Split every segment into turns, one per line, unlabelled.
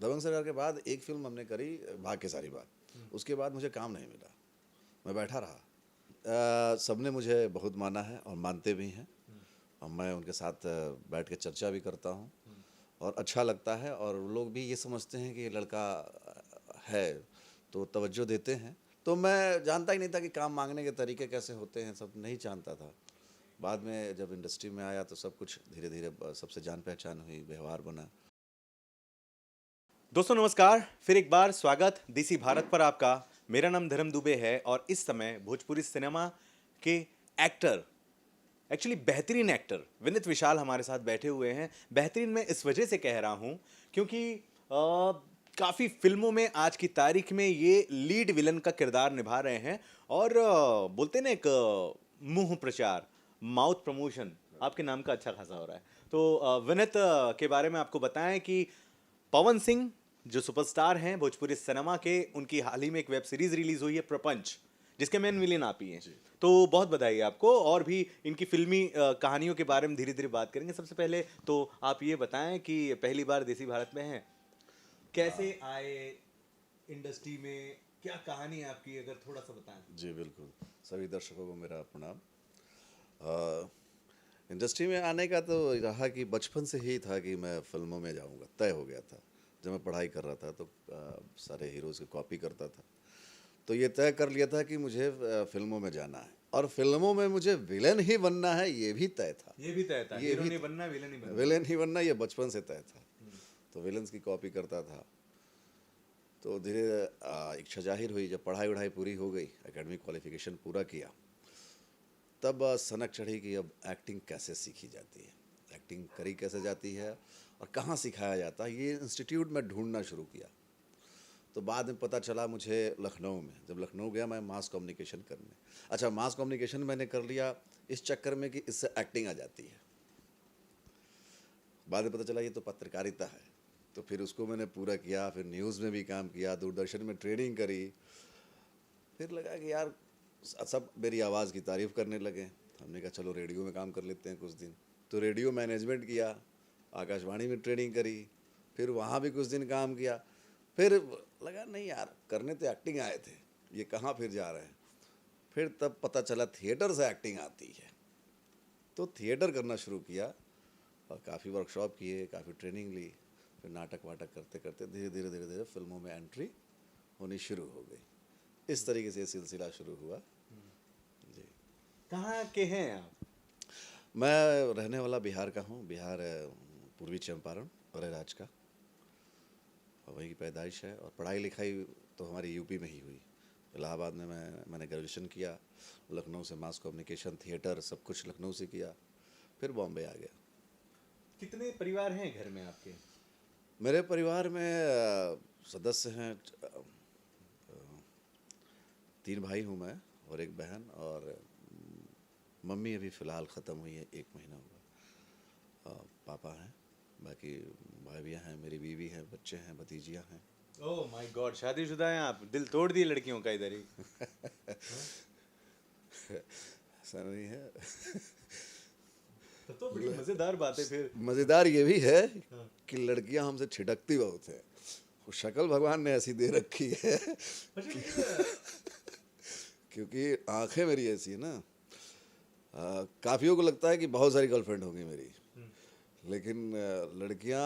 दबंग सरकार के बाद एक फिल्म हमने करी, भाग के सारी बात। उसके बाद मुझे काम नहीं मिला, मैं बैठा रहा। सबने मुझे बहुत माना है और मानते भी हैं, और मैं उनके साथ बैठ के चर्चा भी करता हूँ और अच्छा लगता है। और लोग भी ये समझते हैं कि ये लड़का है तो तवज्जो देते हैं। तो मैं जानता ही नहीं था कि काम मांगने के तरीके कैसे होते हैं, सब नहीं जानता था। बाद में जब इंडस्ट्री में आया तो सब कुछ धीरे धीरे सबसे जान पहचान हुई, व्यवहार बना।
दोस्तों नमस्कार, फिर एक बार स्वागत देसी भारत पर आपका। मेरा नाम धर्म दुबे है और इस समय भोजपुरी सिनेमा के एक्टर, एक्चुअली बेहतरीन एक्टर विनीत विशाल हमारे साथ बैठे हुए हैं। बेहतरीन मैं इस वजह से कह रहा हूं क्योंकि काफ़ी फिल्मों में आज की तारीख में ये लीड विलन का किरदार निभा रहे हैं और बोलते ना एक मुंह प्रचार, माउथ प्रमोशन आपके नाम का अच्छा खासा हो रहा है। तो विनीत के बारे में आपको बताएं कि पवन सिंह जो सुपरस्टार हैं भोजपुरी सिनेमा के, उनकी हाल ही में एक वेब सीरीज रिलीज हुई है प्रपंच, जिसके मेन विलेन आप ही हैं। तो बहुत बधाई आपको, और भी इनकी फिल्मी कहानियों के बारे में धीरे धीरे बात करेंगे। सबसे पहले तो आप ये बताएं कि पहली बार देसी भारत में हैं, कैसे आए इंडस्ट्री में, क्या कहानी है आपकी, अगर थोड़ा सा बताएं।
जी बिल्कुल, सभी दर्शकों को मेरा प्रणाम। इंडस्ट्री में आने का तो रहा कि बचपन से ही था कि मैं फिल्मों में जाऊंगा, तय हो गया था। जब मैं पढ़ाई कर रहा था तो सारे हीरोज़ की कॉपी करता था, तो ये तय कर लिया था कि मुझे फिल्मों में जाना है और फिल्मों में मुझे विलेन ही बनना है, ये भी तय था।
ये भी तय था,
ये
हीरो
भी
नहीं बनना, विलेन नहीं बनना।
विलेन ही बनना ये बचपन से तय था। तो विलेंस की कॉपी करता था। तो धीरे इच्छा जाहिर हुई, जब पढ़ाई वढ़ाई पूरी हो गई, एकेडमिक क्वालिफिकेशन पूरा किया, तब सनक चढ़ी कि अब एक्टिंग कैसे सीखी जाती है, एक्टिंग करी कैसे जाती है और कहाँ सिखाया जाता है। ये इंस्टीट्यूट में ढूंढना शुरू किया। तो बाद में पता चला मुझे लखनऊ में, जब लखनऊ गया मैं मास कम्युनिकेशन करने। अच्छा, मास कम्युनिकेशन मैंने कर लिया इस चक्कर में कि इससे एक्टिंग आ जाती है। बाद में पता चला ये तो पत्रकारिता है, तो फिर उसको मैंने पूरा किया। फिर न्यूज़ में भी काम किया, दूरदर्शन में ट्रेनिंग करी। फिर लगा कि यार सब मेरी आवाज़ की तारीफ़ करने लगे। हमने कहा चलो रेडियो में काम कर लेते हैं कुछ दिन। तो रेडियो मैनेजमेंट किया, आकाशवाणी में ट्रेनिंग करी, फिर वहाँ भी कुछ दिन काम किया। फिर लगा नहीं यार, करने तो एक्टिंग आए थे, ये कहाँ फिर जा रहे हैं। फिर तब पता चला थिएटर से एक्टिंग आती है, तो थिएटर करना शुरू किया और काफ़ी वर्कशॉप किए, काफ़ी ट्रेनिंग ली। फिर नाटक वाटक करते करते धीरे धीरे धीरे धीरे फिल्मों में एंट्री होनी शुरू हो गई। इस तरीके से सिलसिला शुरू हुआ। जी,
कहाँ के हैं आप?
मैं रहने वाला बिहार का हूँ। बिहार पूर्वी चंपारण अरेराज का, और वही की पैदाइश है। और पढ़ाई लिखाई तो हमारी यूपी में ही हुई। इलाहाबाद में मैंने ग्रेजुएशन किया। लखनऊ से मास कम्युनिकेशन, थिएटर सब कुछ लखनऊ से किया। फिर बॉम्बे आ गया।
कितने परिवार हैं घर में आपके?
मेरे परिवार में सदस्य हैं 3 भाई हूँ मैं और एक बहन, और मम्मी अभी फ़िलहाल ख़त्म हुई है, 1 महीना हुआ। पापा हैं, बाकी भाभियाँ हैं, मेरी बीवी है, बच्चे हैं, भतीजियाँ हैं।
ओह माय गॉड, शादीशुदा हैं आप? दिल तोड़ दिए लड़कियों का इधर ही।
ऐसा नहीं है।
तो बड़ी मजेदार बात है फिर।
मज़ेदार ये भी है कि लड़कियां हमसे छिटकती बहुत है। वो शक्ल भगवान ने ऐसी दे रखी है क्योंकि आंखें मेरी ऐसी है ना। काफियों को लगता है कि बहुत सारी गर्लफ्रेंड होंगी मेरी, लेकिन लड़कियां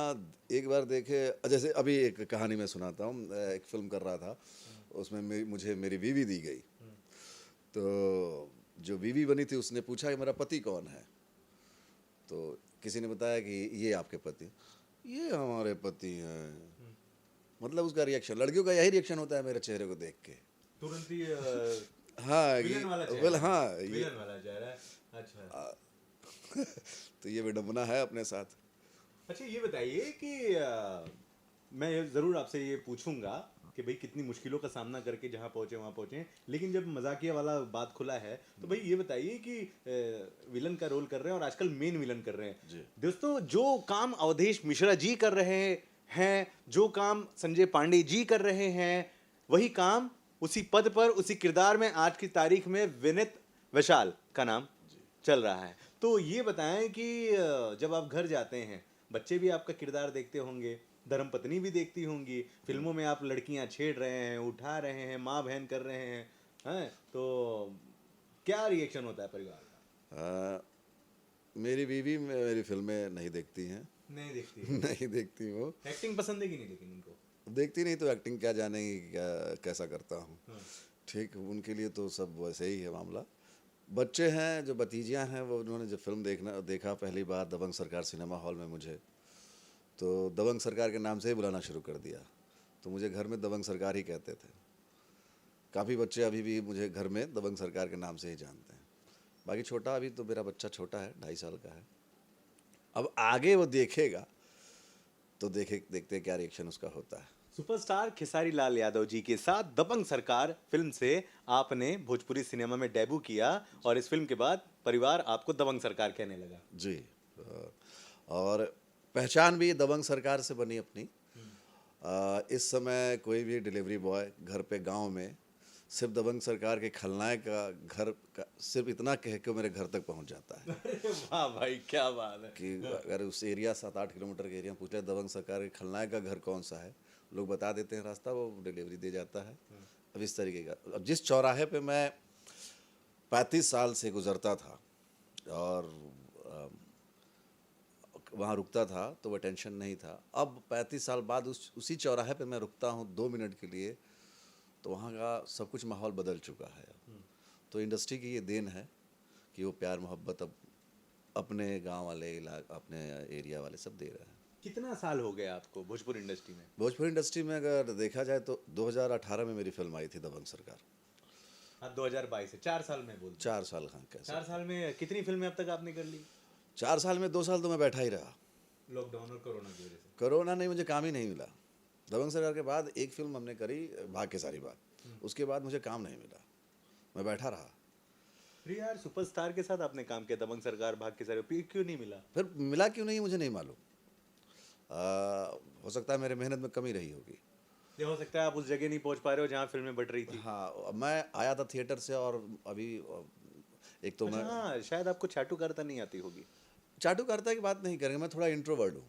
एक बार देखे, जैसे अभी एक कहानी मैं सुनाता हूँ। एक फिल्म कर रहा था, उसमें मुझे मेरी बीवी दी गई। तो जो बीवी बनी थी उसने पूछा कि मेरा पति कौन है। तो किसी ने बताया कि ये आपके पति, ये हमारे पति हैं। मतलब उसका रिएक्शन, लड़कियों का यही रिएक्शन होता है मेरे चेहरे को देख के,
तुरंत ही
हाँ
विलन वाला
वेल
चेहरा,
हाँ ये
विलन वाला चेहरा है। अच्छा।
तो ये विडम्बना है अपने साथ।
अच्छा ये बताइए कि मैं ज़रूर आपसे ये पूछूंगा कि भाई कितनी मुश्किलों का सामना करके जहाँ पहुँचे वहाँ पहुँचे, लेकिन जब मजाकिया वाला बात खुला है तो भाई ये बताइए कि विलन का रोल कर रहे हैं और आजकल मेन विलन कर रहे हैं
जी।
दोस्तों। जो काम अवधेश मिश्रा जी कर रहे हैं, जो काम संजय पांडे जी कर रहे हैं, वही काम उसी पद पर, उसी किरदार में आज की तारीख में विनीत विशाल का नाम चल रहा है। तो ये बताएं कि जब आप घर जाते हैं, बच्चे भी आपका किरदार देखते होंगे, धर्मपत्नी भी देखती होंगी, फिल्मों में आप लड़कियां छेड़ रहे हैं, उठा रहे हैं, माँ बहन कर रहे हैं, तो क्या रिएक्शन होता है परिवार का?
मेरी बीवी मेरी फिल्में नहीं देखती हैं।
नहीं देखती है।
नहीं देखती वो।
एक्टिंग पसंद है कि नहीं लेकिन उनको?
देखती नहीं तो एक्टिंग क्या जानेगी, क्या कैसा करता हूँ।
हाँ।
ठीक, उनके लिए तो सब वैसे ही है मामला। बच्चे हैं जो भतीजियाँ हैं, वो उन्होंने जब फिल्म देखा पहली बार दबंग सरकार सिनेमा हॉल में मुझे, तो दबंग सरकार के नाम से ही बुलाना शुरू कर दिया। तो मुझे घर में दबंग सरकार ही कहते थे। काफ़ी बच्चे अभी भी मुझे घर में दबंग सरकार के नाम से ही जानते हैं। बाकी छोटा, अभी तो मेरा बच्चा छोटा है, 2.5 साल का है। अब आगे वो देखेगा तो देखते क्या रिएक्शन उसका होता है।
सुपरस्टार खेसारी लाल यादव जी के साथ दबंग सरकार फिल्म से आपने भोजपुरी सिनेमा में डेब्यू किया और इस फिल्म के बाद परिवार आपको दबंग सरकार कहने लगा।
जी। और पहचान भी दबंग सरकार से बनी अपनी। इस समय कोई भी डिलीवरी बॉय घर पे गांव में सिर्फ दबंग सरकार के खलनायक का घर का सिर्फ इतना कह के मेरे घर तक पहुंच जाता है।
वाह भाई, क्या बात है।
कि अगर उस एरिया 7-8 किलोमीटर के एरिया पूछ ले दबंग सरकार के खलनायक का घर कौन सा है, लोग बता देते हैं रास्ता, वो डिलीवरी दे जाता है। अब इस तरीके का, अब जिस चौराहे पे मैं 35 साल से गुजरता था और वहाँ रुकता था तो वो टेंशन नहीं था, अब 35 साल बाद उसी चौराहे पे मैं रुकता हूँ 2 मिनट के लिए, तो वहाँ का सब कुछ माहौल बदल चुका है। तो इंडस्ट्री की ये देन है कि वो प्यार मोहब्बत अब अपने गांव वाले अपने एरिया वाले सब दे रहे हैं।
कितना साल हो गया आपको भोजपुरी इंडस्ट्री में?
भोजपुरी इंडस्ट्री में अगर देखा जाए तो 2018 में मेरी फिल्म आई थी दबंग सरकार।
हाँ, 2022 से 4 साल में बोल।
4 साल, हाँ कैसे।
4 साल में कितनी फिल्में अब तक आपने कर ली?
4 साल में 2 साल तो मैं बैठा ही रहा।
लॉकडाउन और कोरोना की वजह से।
कोरोना नहीं, मुझे काम ही नहीं मिला। दबंग सरकार के बाद एक फिल्म हमने करी, भाग के सारी बात, उसके बाद मुझे काम नहीं मिला, मैं बैठा रहा।
फिर यार सुपरस्टार के साथ आपने काम किया, दबंग सरकार, भाग के सारे, फिर क्यों नहीं मिला?
फिर मिला क्यों नहीं मुझे नहीं मालूम। हो सकता है मेरे मेहनत में कमी रही होगी।
ये हो सकता है आप उस जगह नहीं पहुंच पा रहे हो जहाँ फिल्में बट रही थी।
हाँ, मैं आया था थिएटर से और अभी एक तो मैं
हाँ, शायद आपको चाटुकारिता नहीं आती होगी।
चाटुकारिता की बात नहीं करेंगे, मैं थोड़ा इंट्रोवर्ट हूँ,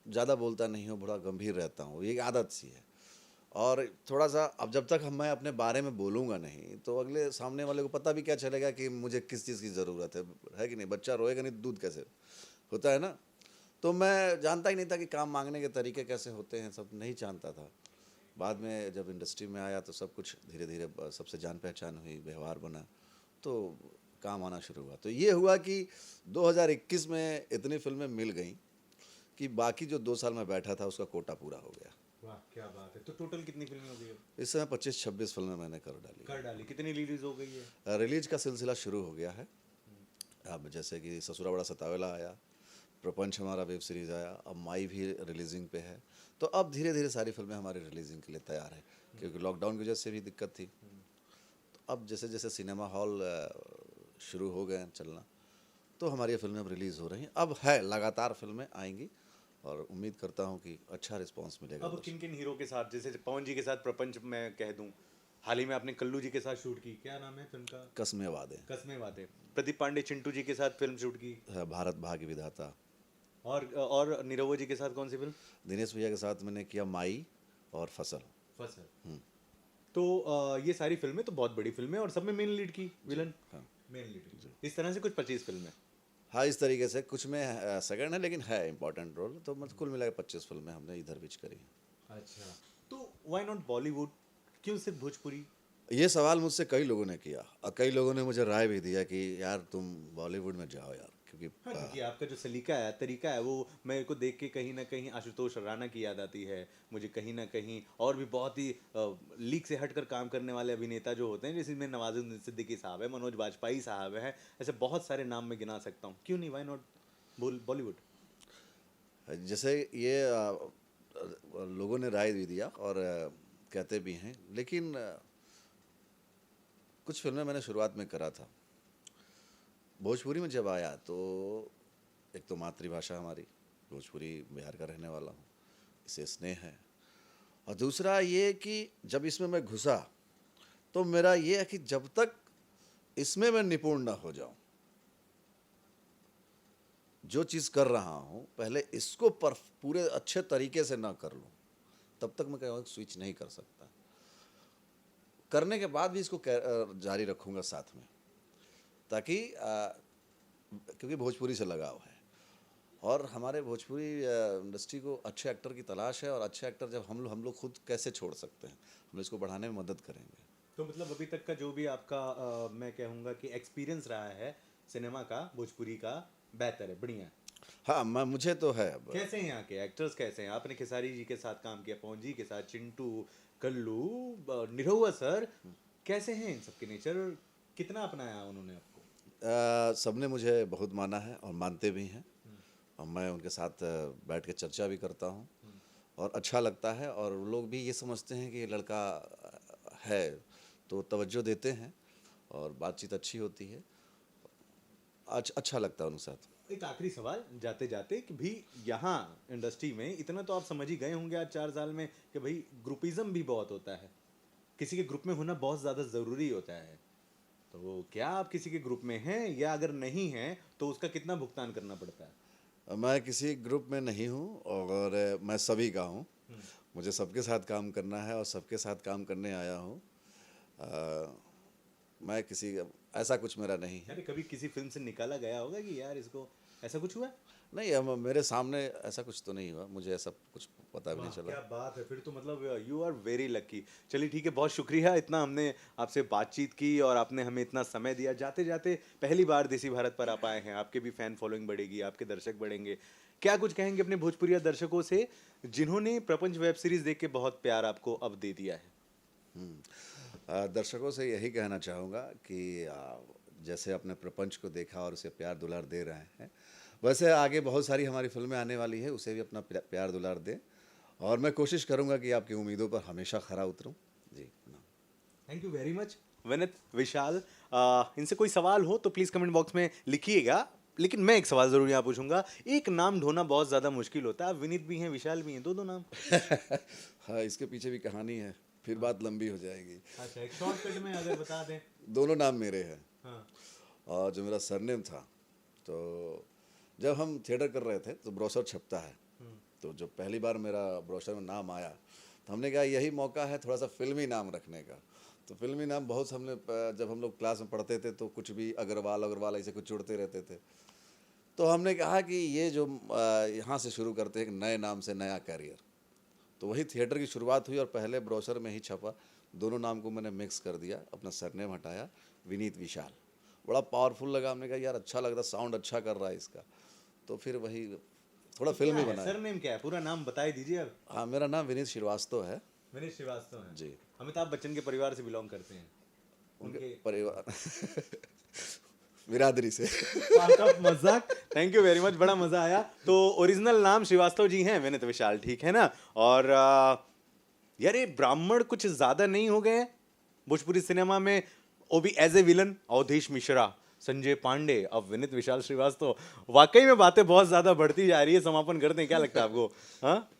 ज़्यादा बोलता नहीं हूँ, बड़ा गंभीर रहता हूँ, ये एक आदत सी है। और थोड़ा सा, अब जब तक मैं अपने बारे में बोलूँगा नहीं तो अगले सामने वाले को पता भी क्या चलेगा कि मुझे किस चीज़ की ज़रूरत है कि नहीं। बच्चा रोएगा नहीं तो दूध कैसे होता है ना। तो मैं जानता ही नहीं था कि काम मांगने के तरीके कैसे होते हैं, सब नहीं जानता था। बाद में जब इंडस्ट्री में आया तो सब कुछ धीरे धीरे सबसे जान पहचान हुई, व्यवहार बना, तो काम आना शुरू हुआ। तो ये हुआ कि 2021 में इतनी फिल्में मिल गई कि बाकी जो 2 साल में बैठा था उसका कोटा पूरा हो गया।
वाह, क्या बात है। तो टोटल कितनी फिल्में हो गई अब?
इस समय 25-26 फिल्में मैंने कर डाली।
कितनी रिलीज हो गई है?
रिलीज का सिलसिला शुरू हो गया है। अब जैसे कि ससुरा बड़ा सतावेला आया, प्रपंच हमारा वेब सीरीज़ आया, अब माई भी रिलीजिंग पे है। तो अब धीरे धीरे सारी फिल्में हमारी रिलीजिंग के लिए तैयार है, क्योंकि लॉकडाउन की वजह से भी दिक्कत थी। तो अब जैसे जैसे सिनेमा हॉल शुरू हो गए हैं चलना, तो हमारी ये फिल्में अब रिलीज़ हो रही हैं। अब है, लगातार फिल्में आएंगी और उम्मीद करता हूँ कि अच्छा रिस्पांस मिलेगा।
अब किन किन हीरो के साथ, जैसे पवन जी के साथ प्रपंच मैं कह दूं, हाल ही में आपने कल्लू जी के साथ शूट की, क्या नाम है फिल्म का?
कसमें वादे।
कसमें वादे। प्रदीप पांडे चिंटू जी के साथ फिल्म शूट की।
भारत भाग्य विधाता।
और नीरव जी के साथ कौन सी फिल्म?
दिनेश भैया के साथ मैंने किया माई और फसल।
तो ये सारी फिल्में तो बहुत बड़ी फिल्में और सब में मेन लीड की, विलन।
हाँ,
मेन लीड। इस तरह से कुछ 25 फिल्में।
हाँ, इस तरीके से कुछ में सेकंड है लेकिन है इम्पोर्टेंट रोल। तो मतलब कुल मिला के 25 फिल्में हमने इधर बीच करी हैं।
अच्छा, तो व्हाई नॉट बॉलीवुड, क्यों सिर्फ भोजपुरी?
ये सवाल मुझसे कई लोगों ने किया और कई लोगों ने मुझे राय भी दिया कि यार तुम बॉलीवुड में जाओ यार,
क्योंकि आपका जो सलीका है, तरीका है, वो मेरे को देख के कहीं ना कहीं आशुतोष राणा की याद आती है मुझे, कहीं ना कहीं और भी बहुत ही लीक से हटकर काम करने वाले अभिनेता जो होते हैं, जैसे में नवाजुद्दीन सिद्दीकी साहब है, मनोज बाजपेयी साहब है, ऐसे बहुत सारे नाम मैं गिना सकता हूँ। क्यों नहीं, व्हाई नॉट बॉलीवुड?
जैसे ये लोगों ने राय भी दिया और कहते भी हैं, लेकिन कुछ फिल्में मैंने शुरुआत में करा था। भोजपुरी में जब आया तो एक तो मातृभाषा हमारी भोजपुरी, बिहार का रहने वाला हूँ, इसे स्नेह है। और दूसरा ये कि जब इसमें मैं घुसा तो मेरा ये है कि जब तक इसमें मैं निपुण ना हो जाऊं, जो चीज़ कर रहा हूँ पहले इसको पूरे अच्छे तरीके से ना कर लूँ, तब तक मैं कहूँगा स्विच नहीं कर सकता। करने के बाद भी इसको जारी रखूँगा साथ में, ताकि क्योंकि भोजपुरी से लगाव है और हमारे भोजपुरी इंडस्ट्री को अच्छे एक्टर की तलाश है, और अच्छे एक्टर जब हम लोग खुद कैसे छोड़ सकते हैं, हम इसको बढ़ाने में मदद करेंगे।
तो मतलब अभी तक का जो भी आपका मैं कहूँगा कि एक्सपीरियंस रहा है सिनेमा का, भोजपुरी का, बेहतर है, बढ़िया है।
हाँ, मुझे तो है।
कैसे हैं यहाँ के एक्टर्स, कैसे हैं? आपने खेसारी जी के साथ काम किया, पवन जी के साथ, चिंटू, कल्लू, निरहुआ सर, कैसे हैं इन सबके नेचर, कितना अपनाया उन्होंने आपको?
सबने मुझे बहुत माना है और मानते भी हैं, और मैं उनके साथ बैठ के चर्चा भी करता हूँ और अच्छा लगता है, और लोग भी ये समझते हैं कि ये लड़का है तो तवज्जो देते हैं और बातचीत अच्छी होती है, अच्छा लगता है उनके साथ।
एक आखिरी सवाल जाते जाते कि भी यहाँ इंडस्ट्री में इतना तो आप समझ ही गए होंगे आज 4 साल में कि भाई ग्रुपिज्म भी बहुत होता है, किसी के ग्रुप में होना बहुत ज़्यादा ज़रूरी होता है। तो क्या आप किसी के ग्रुप में हैं, या अगर नहीं हैं तो उसका कितना भुगतान करना पड़ता है?
मैं किसी ग्रुप में नहीं हूँ और मैं सभी का हूँ। मुझे सबके साथ काम करना है और सबके साथ काम करने आया हूँ। मैं किसी ऐसा कुछ मेरा नहीं है।
अरे कभी किसी फिल्म से निकाला गया होगा कि यार इसको, ऐसा कुछ हुआ?
नहीं, मेरे सामने ऐसा कुछ तो नहीं हुआ, मुझे ऐसा कुछ पता भी नहीं चला।
क्या बात है, फिर तो मतलब यू आर वेरी लकी। चलिए ठीक है, बहुत शुक्रिया, इतना हमने आपसे बातचीत की और आपने हमें इतना समय दिया। जाते जाते पहली बार देसी भारत पर आप आए हैं, आपके भी फैन फॉलोइंग बढ़ेगी, आपके दर्शक बढ़ेंगे। क्या कुछ कहेंगे अपने भोजपुरिया दर्शकों से जिन्होंने प्रपंच वेब सीरीज देख के बहुत प्यार आपको अब दे दिया है?
दर्शकों से यही कहना चाहूँगा कि जैसे अपने प्रपंच को देखा और उसे प्यार दुलार दे रहे हैं, वैसे आगे बहुत सारी हमारी फिल्में आने वाली है, उसे भी अपना प्यार दुलार दें, और मैं कोशिश करूँगा कि आपकी उम्मीदों पर हमेशा खरा उतरूँ। जी,
thank you very much Vineet Vishal. इनसे कोई सवाल हो तो प्लीज़ कमेंट बॉक्स में लिखिएगा, लेकिन मैं एक सवाल ज़रूर यहाँ पूछूंगा। एक नाम ढूंढना बहुत ज़्यादा मुश्किल होता है, आप विनीत भी हैं, विशाल भी हैं, दो नाम।
हाँ, इसके पीछे भी कहानी है, फिर बात लंबी हो जाएगी।
अच्छा, एक शॉर्टकट में अगर बता दें।
दोनों नाम मेरे हैं।
हाँ।
और जो मेरा सरनेम था, तो जब हम थिएटर कर रहे थे तो ब्रोशर छपता है, तो जब पहली बार मेरा ब्रोशर में नाम आया तो हमने कहा यही मौका है थोड़ा सा फिल्मी नाम रखने का। तो फिल्मी नाम बहुत हमने जब हम लोग क्लास में पढ़ते थे तो कुछ भी अग्रवाल ऐसे कुछ जुड़ते रहते थे, तो हमने कहा कि ये जो यहाँ से शुरू करते हैं एक नए नाम से नया कैरियर। तो वही थिएटर की शुरुआत हुई और पहले ब्रोशर में ही छपा, दोनों नाम को मैंने मिक्स कर दिया, अपना सरनेम हटाया, विनीत विशाल। बड़ा पावरफुल लगा, हमने कहा यार अच्छा लग रहा, साउंड अच्छा कर रहा है इसका, तो फिर वही थोड़ा फिल्म ही बनाया।
सरनेम क्या है, पूरा नाम बता ही दीजिए अब।
हाँ, मेरा नाम विनीत श्रीवास्तव है।
विनीत श्रीवास्तव है
जी।
अमिताभ बच्चन के परिवार से बिलोंग करते हैं?
उनके परिवार बिरादरी से।
मजाक। थैंक यू वेरी मच, बड़ा मजा आया। तो ओरिजिनल नाम श्रीवास्तव जी हैं, विनीत विशाल, ठीक है ना? और यार ये ब्राह्मण कुछ ज्यादा नहीं हो गए भोजपुरी सिनेमा में? वो भी as a villain, Awadhesh Mishra, Sanjay Pandey, अब विनीत विशाल श्रीवास्तव। वाकई में बातें बहुत ज्यादा बढ़ती जा रही है, समापन करते हैं, क्या लगता है आपको? हाँ,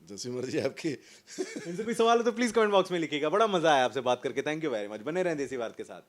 जैसी मर्जी आपकी।
इनसे कोई सवाल हो तो प्लीज कमेंट बॉक्स में लिखिएगा। बड़ा मजा आया आपसे बात करके, थैंक यू वेरी मच। बने रहें देसी बात के साथ।